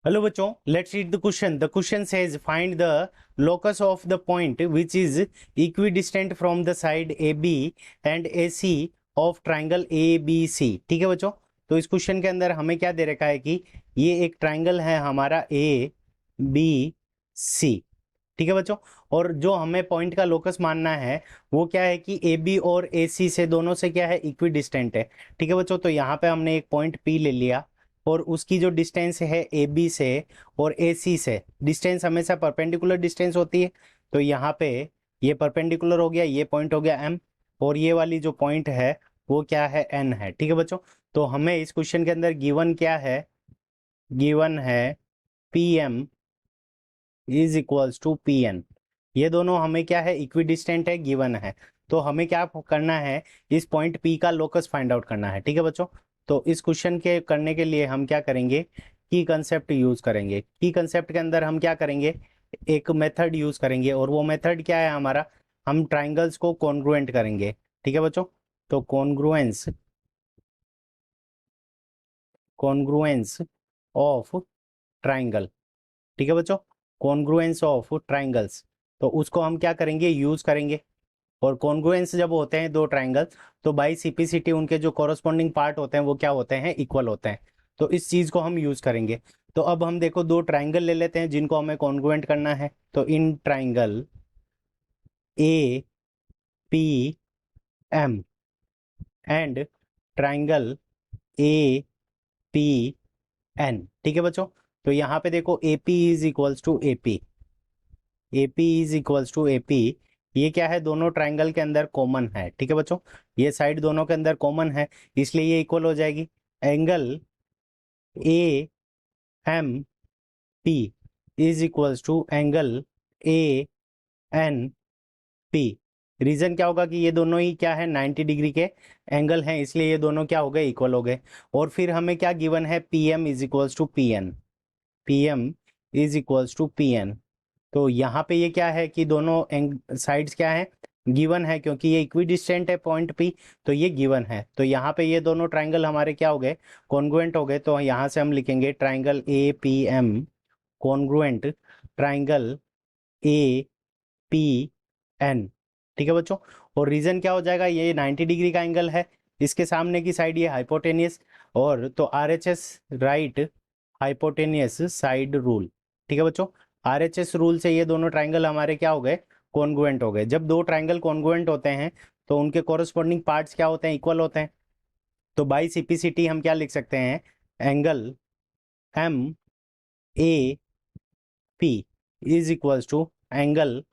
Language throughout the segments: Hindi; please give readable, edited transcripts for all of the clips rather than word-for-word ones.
Hello बच्चों, let's read the question. The question says find the locus of the point which is equidistant from the side AB and AC of triangle ABC. ठीक है बच्चों, तो इस क्वेश्चन के अंदर हमें क्या दे रखा है कि ये एक ट्राइंगल है हमारा ABC. ठीक है बच्चों, और जो हमें पॉइंट का लोकस मानना है वो क्या है कि AB और AC से दोनों से क्या है, इक्विडिस्टेंट है. ठीक है बच्चों, तो यहाँ पे हमने एक पॉइंट P ले लिया और उसकी जो डिस्टेंस है AB से और AC से, डिस्टेंस हमेशा परपेंडिकुलर डिस्टेंस होती है. तो यहाँ पे ये परपेंडिकुलर हो गया, ये पॉइंट हो गया M, और ये वाली जो पॉइंट है वो क्या है, N है. ठीक है बच्चों, तो हमें इस क्वेश्चन के अंदर गिवन क्या है, गिवन है PM is equals to PN. ये दोनों हमें क्या है, इक्विडिस्टेंट है, गिवन है. तो हमें क्या करना है, इस पॉइंट P का लोकस फाइंड आउट करना है. ठीक है बच्चों, तो इस क्वेश्चन के करने के लिए हम क्या करेंगे, की कंसेप्ट यूज करेंगे. की कंसेप्ट के अंदर हम क्या करेंगे, एक मेथड यूज करेंगे, और वो मेथड क्या है हमारा, हम ट्राइंगल्स को कॉन्ग्रुएंट करेंगे. ठीक है बच्चों, तो कॉन्ग्रुएंस, कॉन्ग्रुएंस ऑफ ट्राइंगल. ठीक है बच्चों, कॉन्ग्रुएंस ऑफ ट्राइंगल्स, तो उसको हम क्या करेंगे, यूज करेंगे. और कॉन्ग्रुएंस जब होते हैं दो ट्राइंगल, तो बाई सीपीसीटी उनके जो कॉरस्पॉन्डिंग पार्ट होते हैं वो क्या होते हैं, इक्वल होते हैं. तो इस चीज को हम यूज करेंगे. तो अब हम देखो दो ट्राइंगल ले लेते हैं जिनको हमें कॉन्ग्रुएंट करना है. तो in triangle APM and triangle APN. ठीक है बच्चों, तो यहाँ पे देखो AP is equals to AP, AP is equals to AP. ये क्या है, दोनों ट्राइंगल के अंदर कॉमन है. ठीक है बच्चों, ये साइड दोनों के अंदर कॉमन है, इसलिए ये इक्वल हो जाएगी. Angle AMP is equals to angle ANP. Reason क्या होगा कि ये दोनों ही क्या है, 90 डिग्री के एंगल हैं, इसलिए ये दोनों क्या हो गए, इक्वल हो गए. और फिर हमें क्या गिवन है, PM is equals to PN, PM is equals to PN. तो यहाँ पे ये क्या है कि दोनों साइड्स क्या है, गिवन है, क्योंकि ये इक्विडिस्टेंट है पॉइंट P, तो ये गिवन है. तो यहाँ पे ये दोनों ट्राइंगल हमारे क्या हो गए, कॉन्ग्रुएंट हो गए. तो यहाँ से हम लिखेंगे triangle APM congruent triangle APN. ठीक है बच्चों, और रीजन क्या हो जाएगा, ये 90 डिग्री का एंगल है, इसके सामने की साइड ये हाइपोटेनियस, और तो RHS right hypotenuse side rule. ठीक है बच्चों, RHS रूल से ये दोनों ट्राइंगल हमारे क्या हो गए, कॉन्ग्रुएंट हो गए. जब दो ट्राइंगल कॉन्ग्रुएंट होते हैं तो उनके कॉरस्पॉन्डिंग पार्ट्स क्या होते हैं, इक्वल होते हैं. तो बाई सीपीसीटी हम क्या लिख सकते हैं, angle MAP is equals to angle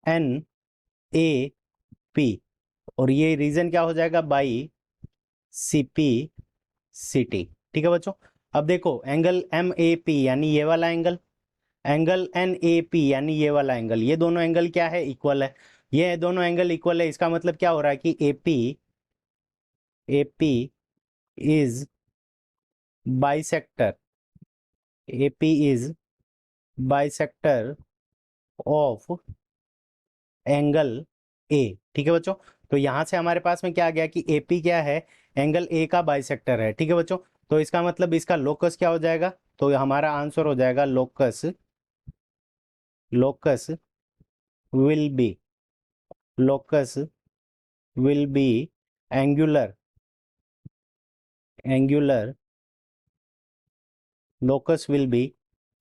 NAP. और ये रीजन क्या हो जाएगा, बाई CPCT. ठीक है बच्चों, अब देखो एंगल MAP यानी ये वाला एंगल, एंगल NAP यानी ये वाला एंगल, ये दोनों एंगल क्या है, इक्वल है. ये दोनों एंगल इक्वल है, इसका मतलब क्या हो रहा है कि AP is bisector, AP is bisector of angle A. ठीक है बच्चों, तो यहां से हमारे पास में क्या आ गया कि AP क्या है, एंगल A का बाइसेक्टर है. ठीक है बच्चों, तो इसका मतलब इसका लोकस क्या हो जाएगा, तो हमारा आंसर हो जाएगा locus, locus will be, locus will be angular, angular locus will be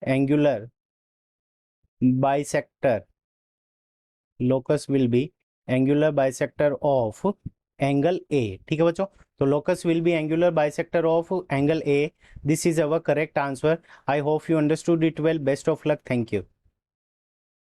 angular bisector, locus will be angular bisector of angle A. ठीक है बच्चों, तो locus will be angular bisector of angle A. This is our correct answer. I hope you understood it well. Best of luck. Thank you.